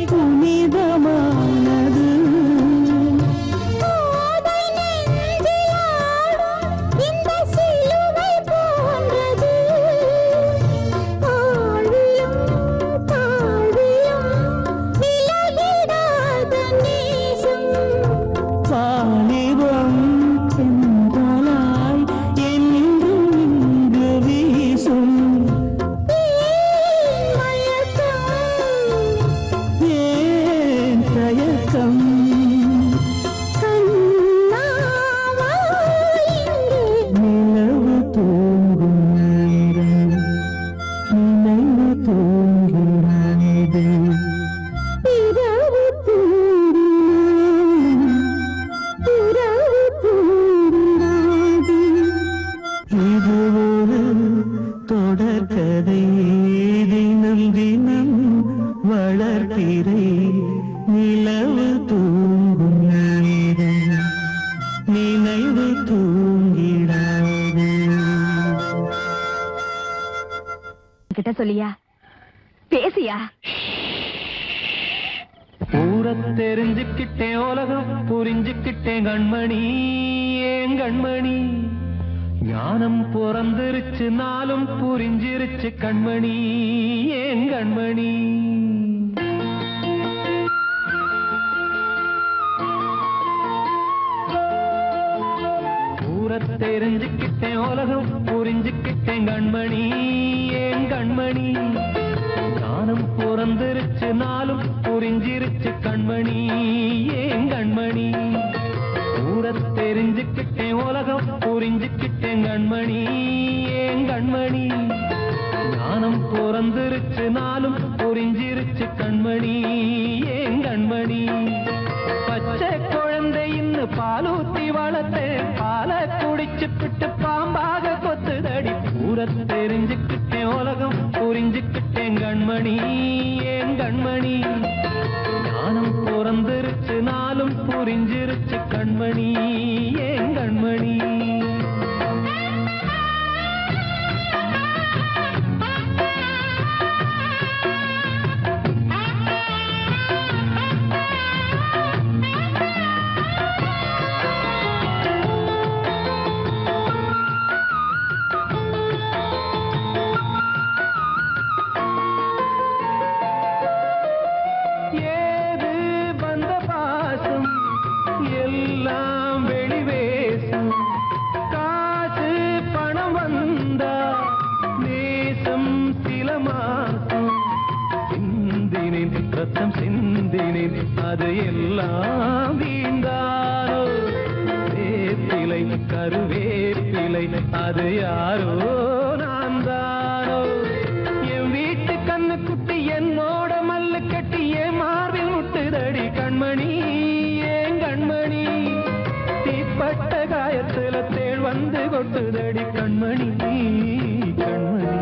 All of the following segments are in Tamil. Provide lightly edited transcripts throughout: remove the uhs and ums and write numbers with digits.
புனிதமானது. தொடர்கதை தினம் தினம் வளர்ப்பிறை நிலவு தூங்கும் நேரம் நினைவு தூங்கிடாது. கிட்ட சொல்லியா பேசியா? ஊரை தெரிஞ்சுக்கிட்டேன், உலகம் புரிஞ்சுக்கிட்டேன் கண்மணி, ஏன் கண்மணி. ஞானம் பிறந்திருச்சு, நாளும் புரிஞ்சிருச்சு கண்மணி, ஏன் கண்மணி. ஊரை தெரிஞ்சுக்கிட்டேன், உலகம் புரிஞ்சுக்கிட்டேன் கண்மணி, ஏன் கண்மணி. ஞானம் பிறந்திருச்சு, நாளும் புரிஞ்சிருச்சு கண்மணி, ஏன் கண்மணி. ஊரை தெரிஞ்சுக்கிட்டேன், உலகம் புரிஞ்சுக்கிட்டேன் கண்மணி, ஏன் கண்மணி. ஞானம் பிறந்திருச்சு, நாளும் புரிஞ்சிருச்சு கண்மணி, ஏன் கண்மணி. பச்சை குழந்தை இன்னும் பாலூத்தி வளர்த்தேன், பாலை குடிச்சு பிட்டு பாம்பாக கொத்துதடி. ஊரை தெரிஞ்சுக்கிட்டேன், உலகம் புரிஞ்சுக்கிட்டேன் கண்மணி, ஏன் கண்மணி. ஞானம் பிறந்திருச்சு, நாளும் புரிஞ்சிருச்சு கண்மணி, ஏன் கண்மணி. எல்லாம் வெளிவேசும், காசு பணம் வந்தா நேசம் சில மாசம். சிந்தினேன் ரத்தம் சிந்தினேன், அது எல்லாம் வீண்டாரோ. வேப்பிலை கருவேப்பிலை, அது யாரோ நான் தானோ. என் வீட்டு கண்ணு குட்டி என்னோட மல்லு கட்டி என் மார்பில் முட்டுதடி கண்மணி, கண்மணி. தீப்பட்ட காயத்துல தேள் வந்து கொட்டுதடி கண்மணி, கண்மணி.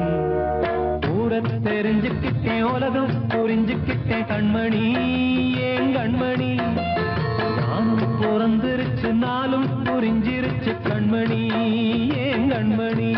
ஊரை தெரிஞ்சுக்கிட்டேன், உலகம் புரிஞ்சுக்கிட்டேன் கண்மணி, ஏன் கண்மணி. நானும் பிறந்திருச்சு, நாளும் புரிஞ்சிருச்சு கண்மணி, ஏன் கண்மணி.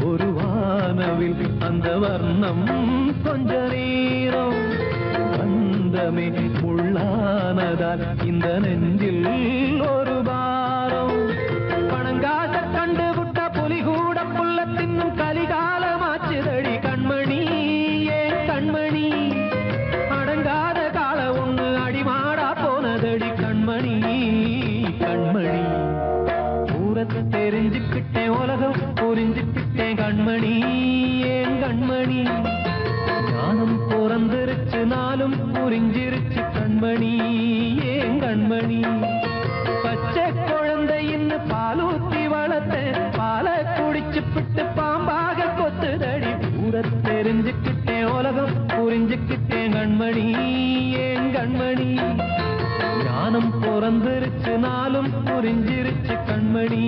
ஒரு வானவில் அந்த வர்ணம் கொஞ்ச நேரம் வந்தமே முள்ளானதால் இந்த நெஞ்சில் ஒரு பாரம். பணங்காச கண்டு விட்ட புலி கூட புல்ல தின்னும் கலிகாலமாச்சுதடி கண்மணி, ஏன் கண்மணி. அடங்காத கால ஒண்ணு அடிமாடா போனதடி கண்மணி, கண்மணி. ஊரை தெரிஞ்சுக்கிட்டேன், உலகம் புரிஞ்சுக்கிட்டேன் கண்மணி, ஏன் கண்மணி. ஞானம் பிறந்திருச்சு, நாளும் புரிஞ்சிருச்சு கண்மணி, ஏன் கண்மணி. பச்சை குழந்தை இன்னும் பாலூத்தி வளர்த்தேன், பாலை குடிச்சு பிட்டு ஏன் கண்மணி ஏன் கண்மணி ஞானம் பிறந்திருச்சு நாளும் புரிஞ்சிருச்சு கண்மணி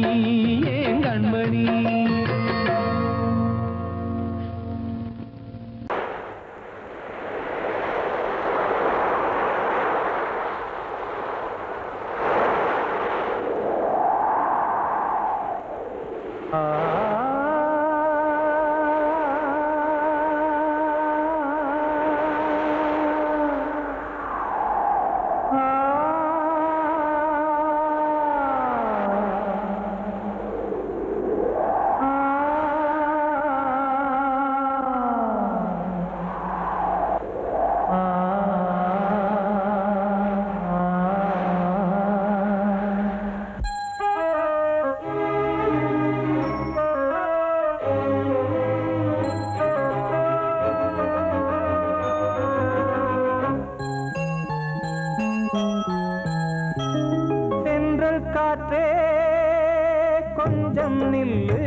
ஏன் கண்மணி காற்றே கொஞ்சம் நில்லு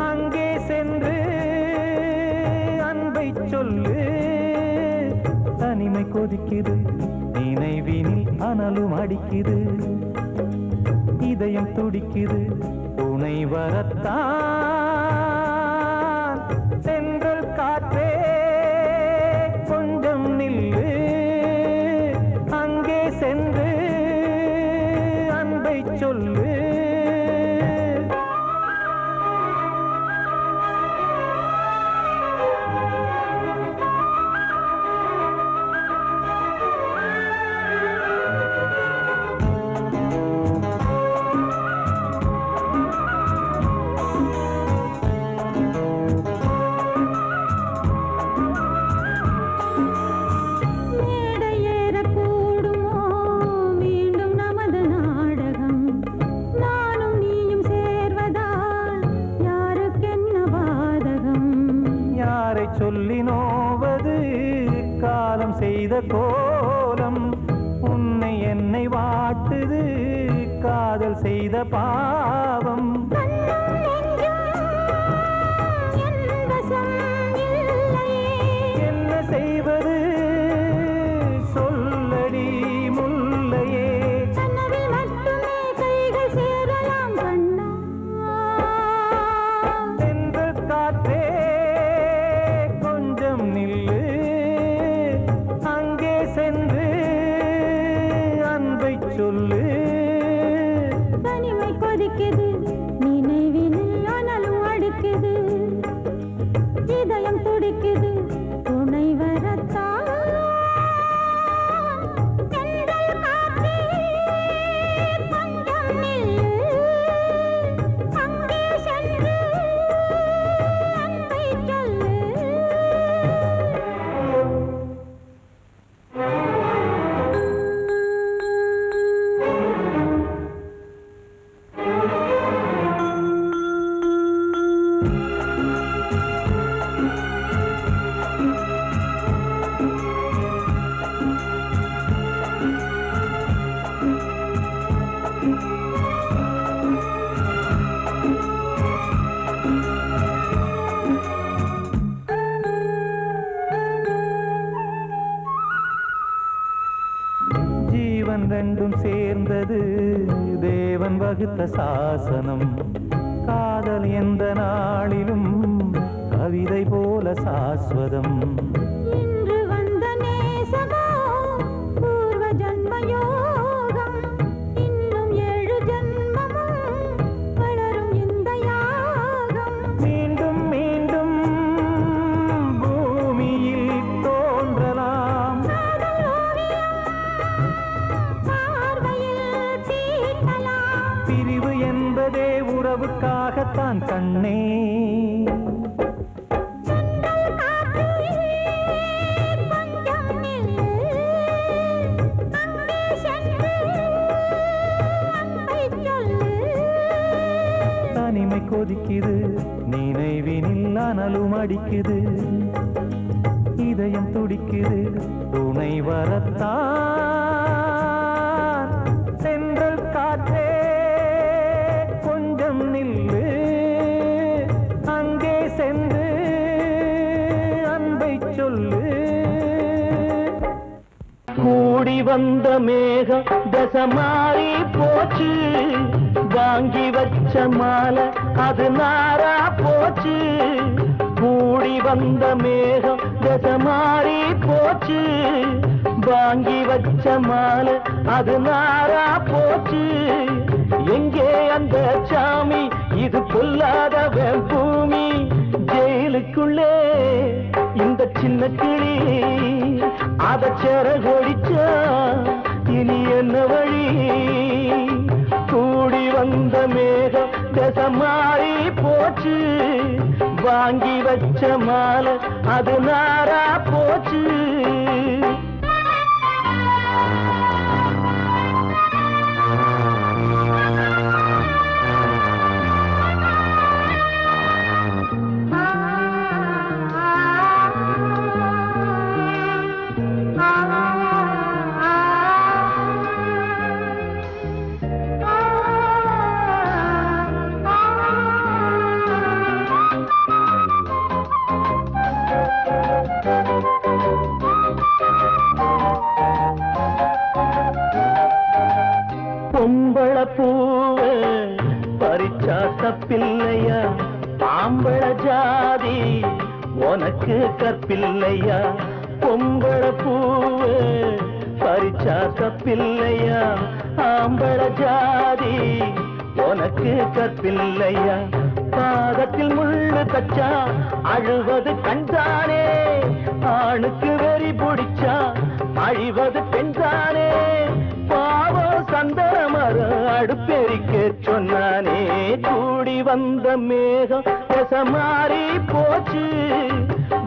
அங்கே சென்று அன்பை சொல்லு தனிமை கொதிக்குது நினைவினில் அனலும் அடிக்குது இதயம் துடிக்குது துணை வரத்தான் சென்றல் காற்றே கொஞ்சம் நில்லு அங்கே சென்று சொல்லு சொல்லி நோவது காலம் செய்த கோலம் உன்னை என்னை வாட்டுது காதல் செய்த பாவம் என்ன செய்வது சொல்லடி முல்லையே சென்றல் காற்றே நில்லு அங்கே சென்று அன்பை சொல்லு தனிமை கொதிக்குது நினைவினில் அனலும் அடிக்குது இதயம் துடிக்குது துணை வரத்தான் கொஞ்சம் நில்லு அங்கே சென்று அன்பை சொல்லு ஜீவன் ரெண்டும் சேர்ந்தது தேவன் வகுத்த சாசனம் காதல் எந்த நாளிலும் கவிதை போல சாஸ்வதம் இன்று வந்த நேசமோ பூர்வ ஜன்ம யோகம் இன்னும் 7 ஜன்மமும் வளரும் இந்த யாகம் மீண்டும் மீண்டும் பூமியில் தோன்றலாம் பிரிவு என்பதே உறவுக்காகத்தான் கண்ணே தனிமை கொதிக்குது நினைவினில் அனலும் அடிக்குது இதயம் துடிக்குது துணை வரத்தான் சென்றல் காற்றே கொஞ்சம் நில்லு அங்கே சென்று அன்பை சொல்லு வந்த மேகம் தசை மாறி போச்சு வாங்கி வச்ச மாலை அது நாரா போச்சு கூடி வந்த மேகம் தசை மாறி போச்சு வாங்கி வச்ச மாலை அது நாரா போச்சு எங்கே அந்த சாமி இது பொல்லாதவன் பூமி ஜெயிலுக்குள்ளே இந்த சின்ன கிளி அத செரகொடிச்சா இனி என்ன வழி கூடி வந்த மேகம் தசை மாறி போச்சு வாங்கி வச்ச மாலை அது நாரா போச்சு பொம்பள பூவ பறிச்சா தப்பில்லையா ஆம்பள ஜாதி உனக்கு கற்பில்லையா பொம்பள பூவ பறிச்சா தப்பில்லையா ஆம்பள ஜாதி உனக்கு கற்பில்லையா பாதத்தில் முள்ளு தச்சா அழுவது கண்தானே ஆணுக்கு வெறி பிடிச்சா அழிவது பெண்தானே பாவம் சந்தன மரம் அடுப்பெரிக்க சொன்னானே கூடி வந்த மேகம் தசை மாறி போச்சு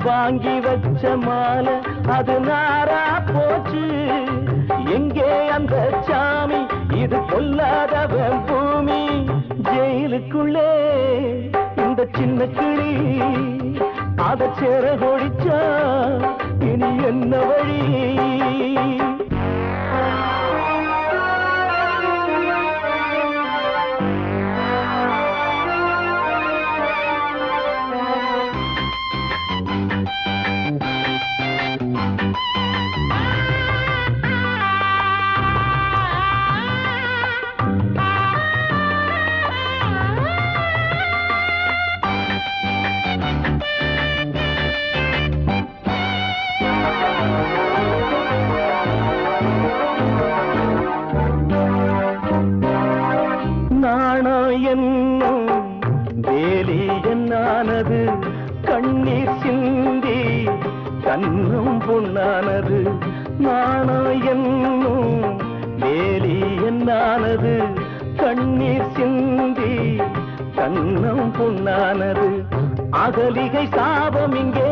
வாங்கி வச்ச மாலை அது நாரா போச்சு எங்கே அந்த சாமி இது பொல்லாதவன் பூமி ஜெயிலுக்குள்ளே இந்த சின்ன கிளி அத செரகொடிச்சா இனி என்ன வழி என்னும் வேலி என்னானது கண்ணீர் சிந்தி கண்ணும் பொன்னானது நாணம் என்னும் வேலி என்னானது கண்ணீர் சிந்தி கண்ணும் பொன்னானது அகலிகை சாபம் இங்கே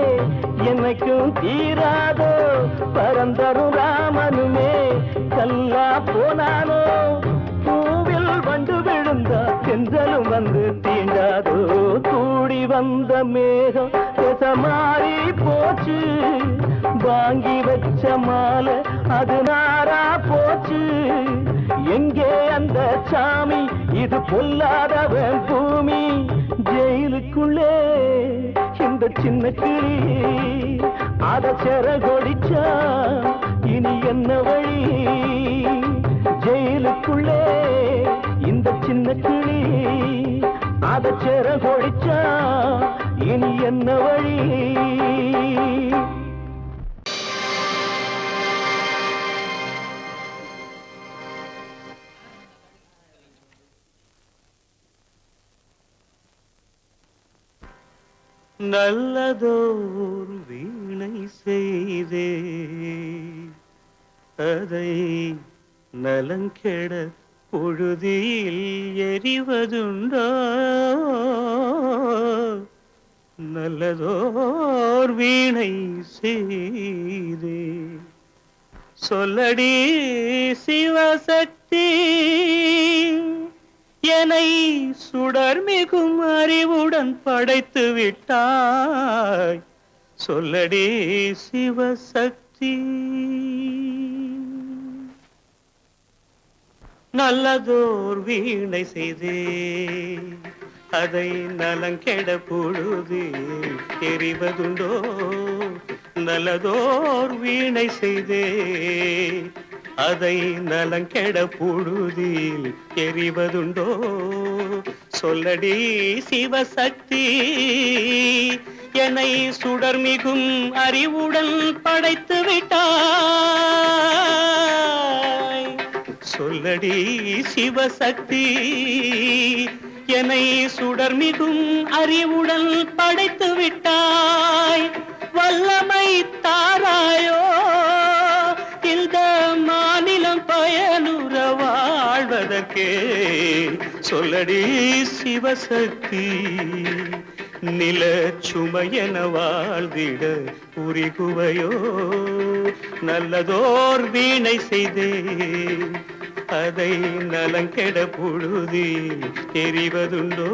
என்னைக்கும் தீராதோ பரந்தரும் ராமனுமே கல்லா போனானோ பூவில் வண்டு விழுந்தா செஞ்சலும் வந்து தீண்டாதோ கூடி வந்த மேகம் தசை மாறி போச்சு வாங்கி வச்ச மாலை அது நாரா போச்சு எங்கே அந்த சாமி இது பொல்லாதவன் பூமி ஜெயிலுக்குள்ளே இந்த சின்ன கிளி அத செரகொடிச்சா இனி என்ன வழி ஜெயிலுக்குள்ளே இந்த சின்ன கிளி அத செரகொடிச்சா இனி என்ன வழி நல்லதோர் வீணை செய்தே அதை நலங்கெட பொழுதில் எரிவதுண்டோ நல்லதோர் வீணை செய்தே சொல்லடி சிவசக்தி என்னை சுடர் மிகும் அறிவுடன் படைத்து விட்டாய் சொல்லடி சிவசக்தி நல்லதோர் வீணை செய்தே அதை நலங்கெட பொழுது தெரிவதுண்டோ நல்லதோர் வீணை செய்தே அதை நலங்கெட புழுதியில் எறிவதுண்டோ சொல்லடி சிவசக்தி என்னை சுடர்மிகும் அறிவுடன் படைத்து விட்டாய் சொல்லடி சிவசக்தி என்னை சுடர்மிகும் அறிவுடன் படைத்து விட்டாய் வல்லமை தாராயோ இந்த மாநிலம் பயனுற வாழ்வதற்கே சொல்லடி சிவசக்தி நில சுமையென வாழ்ந்திட புரிகுவையோ நல்லதோர் வீணை செய்தே அதை நலங்கெட புழுதி தெரிவதுண்டோ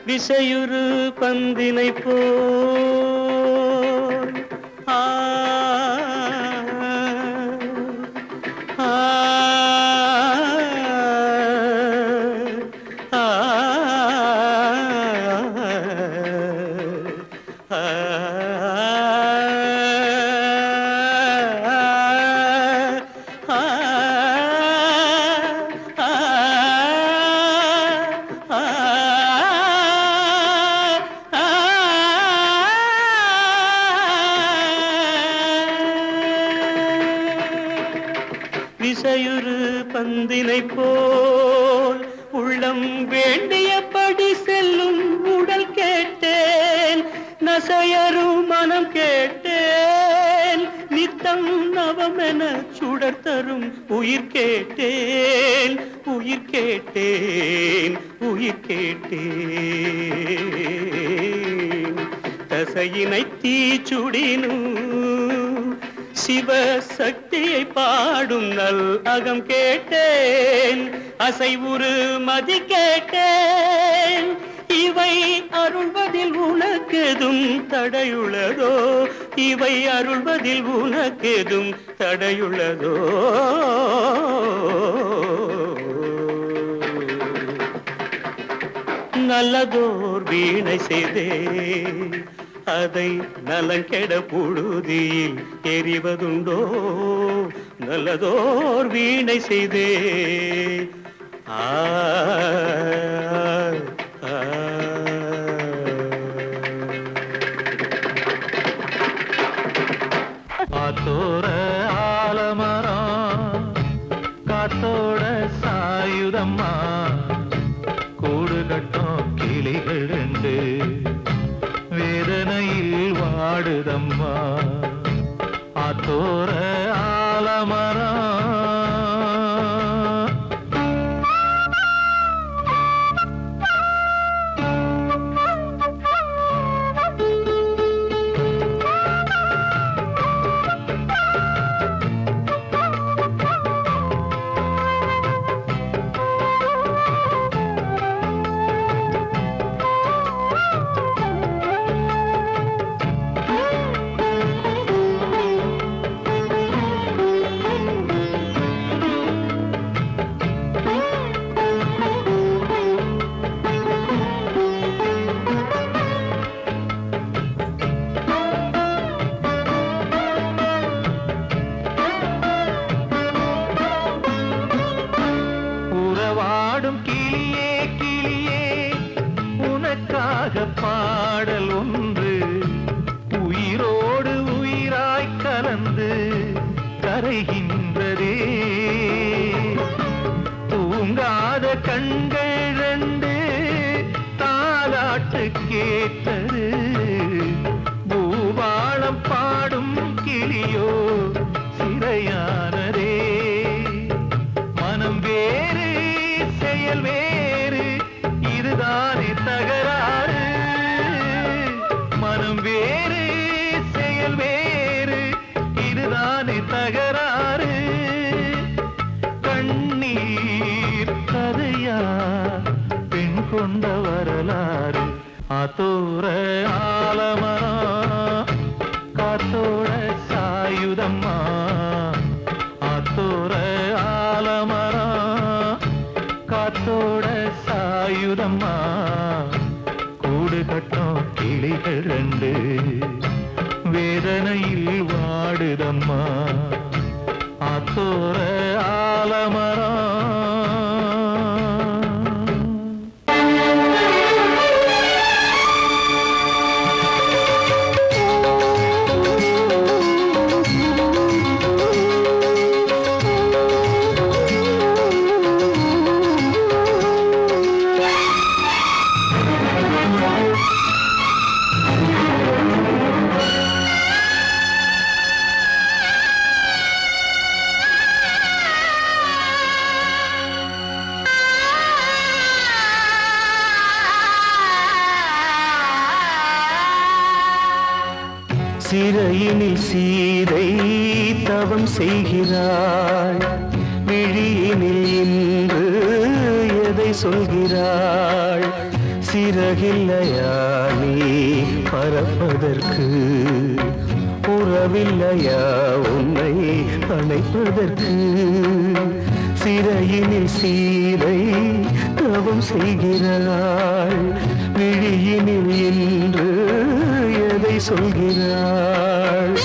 விசையுறு பந்தினை போல் ஆ ஆ ஆ விசையுறு பந்தினை போல் உள்ளம் வேண்டியபடி செல்லும் உடல் கேட்டேன் நசையரும் மனம் கேட்டேன் நித்தம் நவமென சுடர் தரும் உயிர் கேட்டேன் உயிர் கேட்டேன் உயிர் கேட்டேன் தசையினை தீச்சுடினும் சிவசக்தியை பாடும் நல் அகம் கேட்டேன் அசைவுறு மதி கேட்டேன் இவை அருள்வதில் உனக்கெதும் தடையுள்ளதோ இவை அருள்வதில் உனக்கெதும் தடையுள்ளதோ நல்லதோர் வீணை செய்தே அதை நலங்கெட புழுதியில் எறிவதுண்டோ நல்லதோர் வீணை செய்தே ஆ ஆ ஆத்தோர ஆலமரம் காத்தோட சாயுதம்மா கூடு கட்டும் கிளிகள் ரெண்டு வேதனையில் வாடுதம்மா ஆத்தோர ஆலமரம் கிளியே கிளியே உனக்காக பாடல் ஒன்று உயிரோடு உயிராய் கலந்து கரைகின்றதே தூங்காத கண்கள் ரெண்டு தாலாட்டு கேட்டது பூவாளம் பாடும் கிளியோ சிறையானதே மனம் வேறு செயல் வேறு இதுதானே தகராறு மனம் வேறு செயல் வேறு இதுதானே தகராறு கண்ணீர் கதையா பெண் கொண்ட வரலாறு ஆத்தோர ஆலமரம் காத்தோட சாயுதம்மா ஆத்தோர ஆலமரம் காத்தோட சாயுதம்மா கூடு கட்டும் கிளிகள் ரெண்டு வேத சிறையினில் சீதை தவம் செய்கிறாள், விழியினில் இன்று எதை சொல்கிறாள்? சிறகில்லையா நீ பறப்பதற்கு, உறவில்லையா உன்னை அணைப்பதற்கு? சிறையினில் சீதை தவம் செய்கிறாள், விழியினில் இன்று எதை சொல்கிறாள்?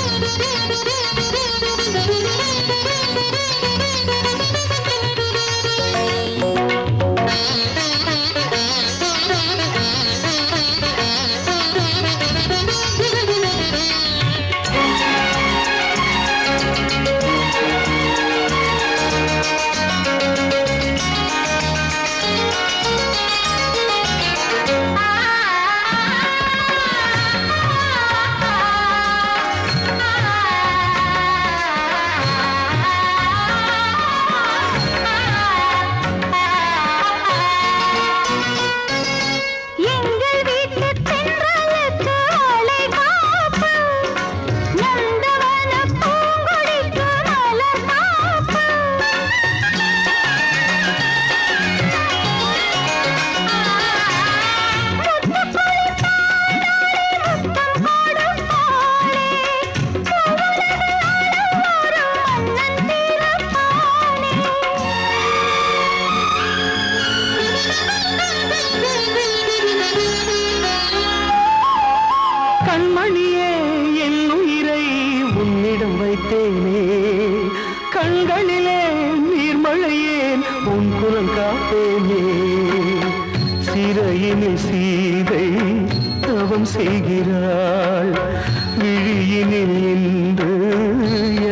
கண்மணியே என் உயிரை உன்னிடம் வைத்தேனே, கண்களிலே நீர்மழையேன் உன் குரல் காப்பேனே. சிறையினில் சீதை தவம் செய்கிறாள், விழியினில் இன்று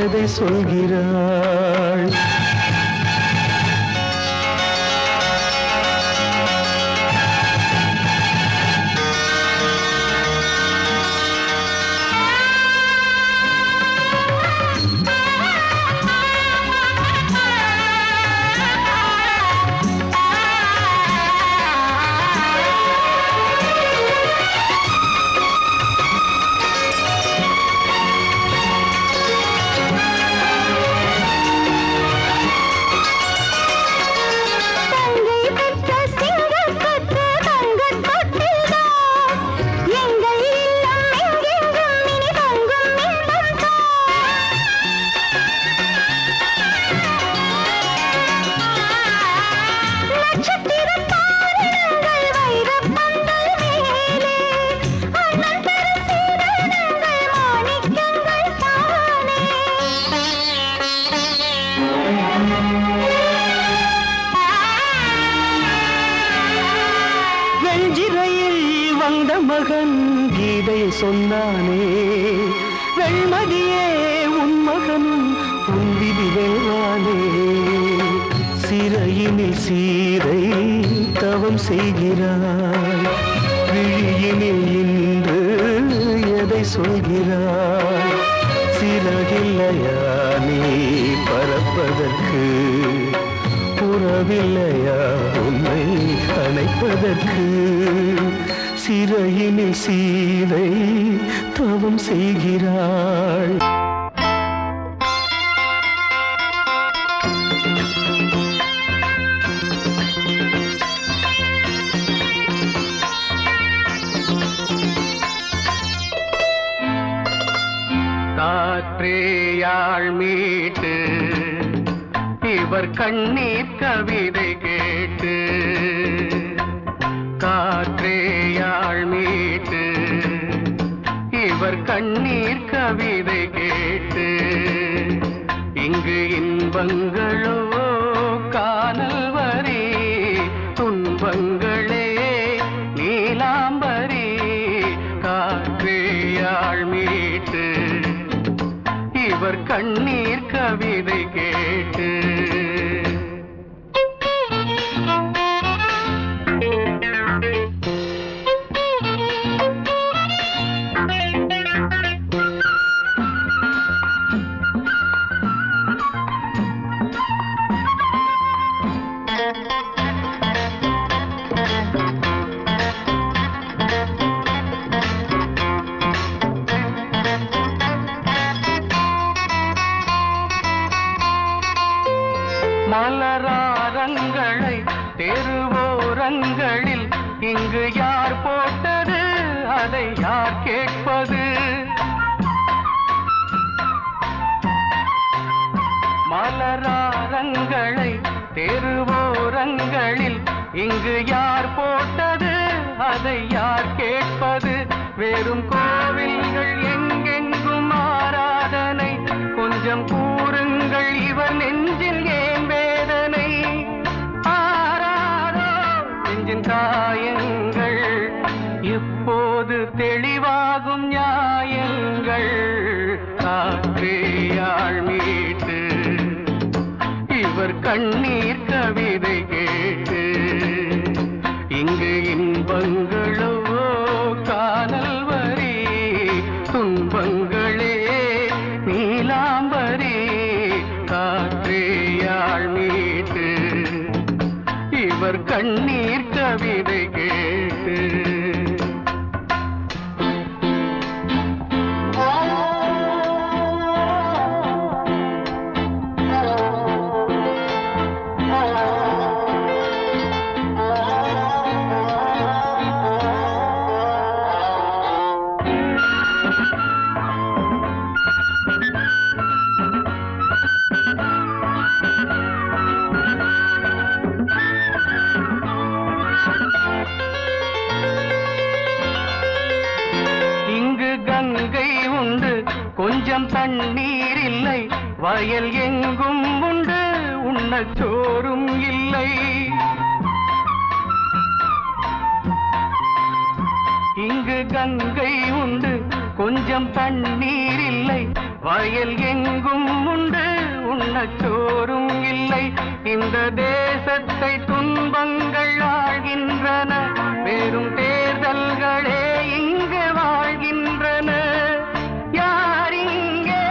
எதை சொல்கிறாள்? வந்த மகன் கீதை சொன்னானே, வெண்மதியே உன் மகனும் உன் விதி வேளானே. சிறையினில் சீதை தவம் செய்கிறாள், விழியினில் இன்று எதை சொல்கிறாள்? சிறகில்லையா நீ பறப்பதற்கு, உறவில்லையா உன்னை அணைப்பதற்கு? சிறையினில் சீதை தவம் செய்கிறாள். காற்றேயாள் மீட்டு இவர் கண்ணீர் கவிதை கேட்டு, காற்றேயாள் மீட்டு இவர் கண்ணீர் கவிதை கேட்டு, இங்கு இன்பங்களோ காணல் வரி, துன்பங்களே நீலாம்பரி. காற்றேயாள் மீட்டு இவர் கண்ணீர் கவிதை கேட்டு, இங்கு யார் போட்டது அதை யார் கேட்பது? மலராரங்களை தெருவோரங்களில் இங்கு யார் போட்டது அதை யார் கேட்பது? வெறும் கோவில்கள் எங்கெங்கும் ஆராதனை, கொஞ்சம் கூறுங்கள் இவர் நெஞ்சில் ஏன் வேதனை? ஆராரோ நெஞ்சின் காயங்கள், இப்போது தெளிவாகும் நியாயங்கள். காற்றேயாள் மீட்டு இவர் கண்ணீர் கவிதை கேட்டு, இங்கு இன்பங்களோ காணல் வரி, துன்பங்களே நீலாம்பரி. காற்றேயாள் மீட்டு இவர் கண்ணீர் கவிதை கேட்டு. கங்கை உண்டு கொஞ்சம் தண்ணீர் இல்லை, வயல் எங்கும் உண்டு உண்ணச் சோறும் இல்லை. இங்கு கங்கை உண்டு கொஞ்சம் தண்ணீர் இல்லை, வயல் எங்கும் உண்டு உண்ணச் சோறும் இல்லை. இந்த தேசத்தை துன்பங்கள் ஆழ்கின்றன, வெறும் தேர்தல்களே இங்கு வாழ்கின்றன. யார் இங்கே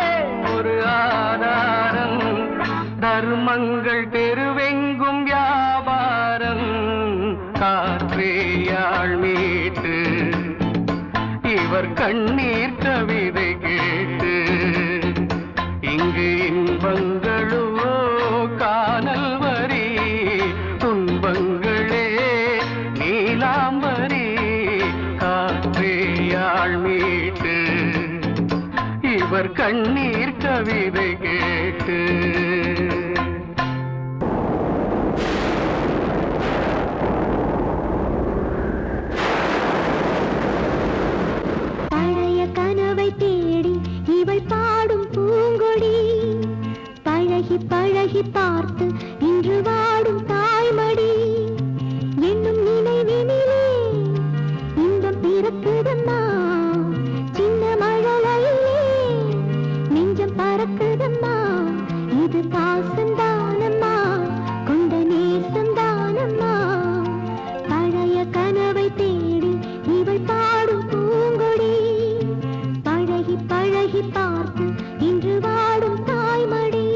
ஒரு ஆதாரம்? தர்மங்கள் தெருவெங்கும் வியாபாரம். காற்றேயாள் மீட்டு இவர் கண்ணீர் கவிதை கேட்டு, இங்கு இன்பங்களோ காணல் வரி, துன்பங்களே நீலாம்பரி. காற்றேயாள் மீட்டு இவர் கண்ணீர் கவிதை கேட்டு. பழைய கனவை தேடி இவள் பாடும் பூங்கொடி, பழகி பழகி பார்த்து இன்று வாடும் தாய்மடி. என்னும் நினைவினிலே இன்பம் பிறக்குதம்மா, சின்ன மழலையிலே நெஞ்சம் பறக்குதம்மா. இது பாசந்தானம்மா, கொண்ட நேசந்தானம்மா. பழைய கனவை தேடி இவள் பாடும் பூங்கொடி, பழகி பழகி பார்த்து இன்று வாடும் தாய்மடி.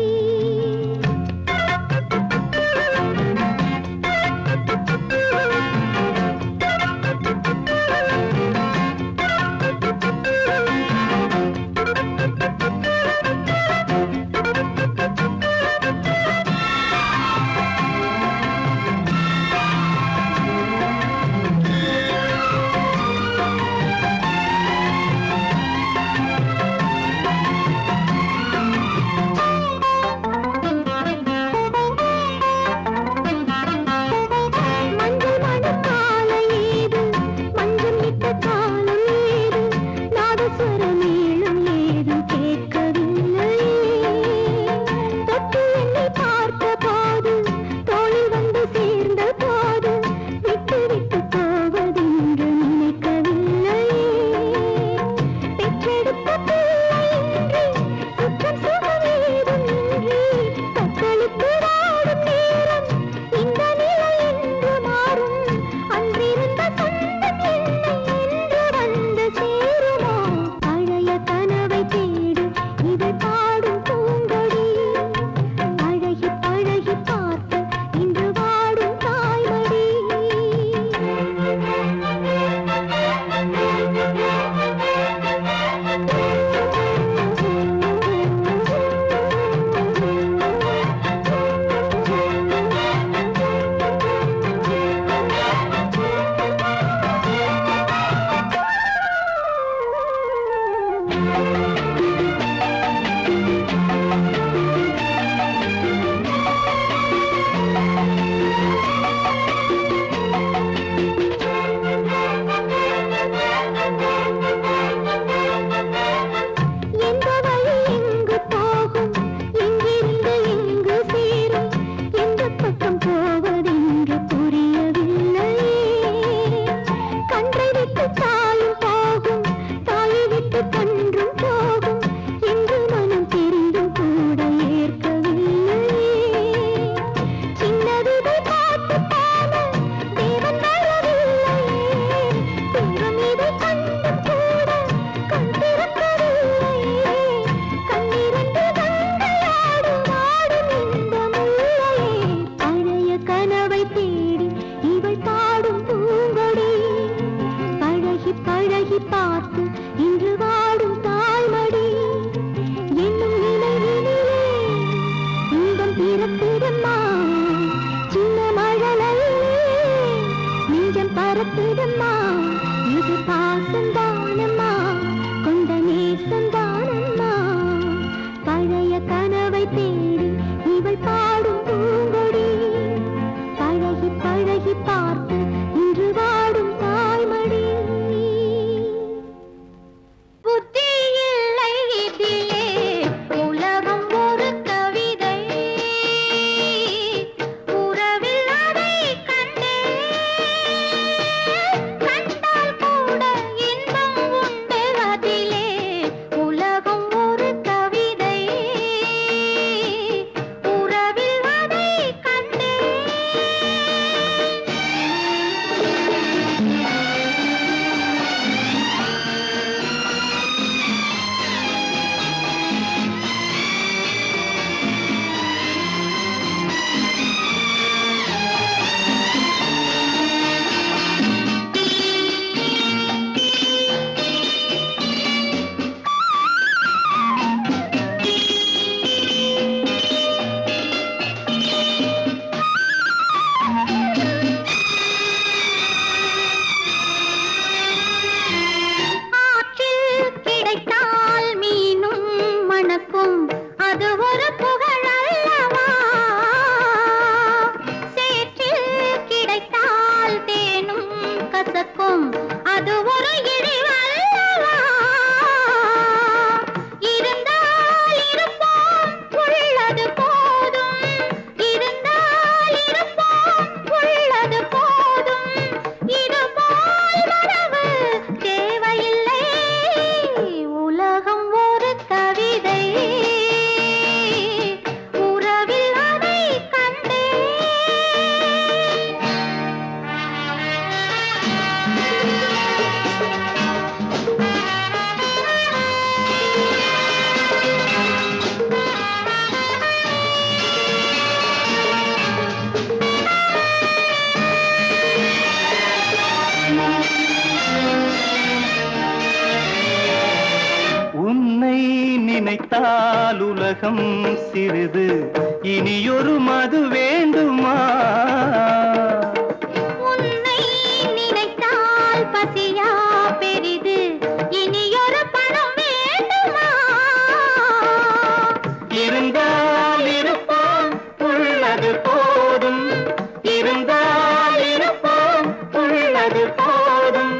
பரப்புதம்மா இது பாசந்தானம்மா கொண்ட நேசந்தானம்மா பழைய கனவை தேடி இவள் பாடும் பூங்கொடி பழகி பழகி பார்த்து இன்று வாடும் தாய்மடி புத்தி இல்லை இதிலே உலகம் ஒரு கவிதை உறவில் அதை கண்டே கண்டால் கூட இன்பம் உண்டு அதிலே உலகம் ஒரு கவிதை உறவில் அதை கண்டே ஆற்றில் கிடைத்தால் மீனும் மணக்கும் அது ஒரு புகழ் அல்லவா சேற்றில் கிடைத்தால் தேனும் கசக்கும் அது ஒரு இழிவல்லவா இருந்தால் இருப்போம் உள்ளது போதும் இருந்தால் இருப்போம் உள்ளது போதும் இதுபோல் வரவு தேவையில்லை உலகம் ஒரு கவிதை உறவில் அதை கண்டே உன்னை நினைத்தால் உலகம் சிறிது இனியொரு மது வேண்டுமா உன்னை நினைத்தால் பசியா பெரிது இனியொரு பணம் வேண்டுமா இருந்தால் இருப்போம் உள்ளது போதும் இருந்தால் இருப்போம் உள்ளது போதும்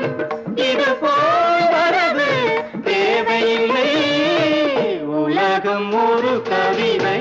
இது போல் வரவு தேவையில்லை உலகம் ஒரு கவிதை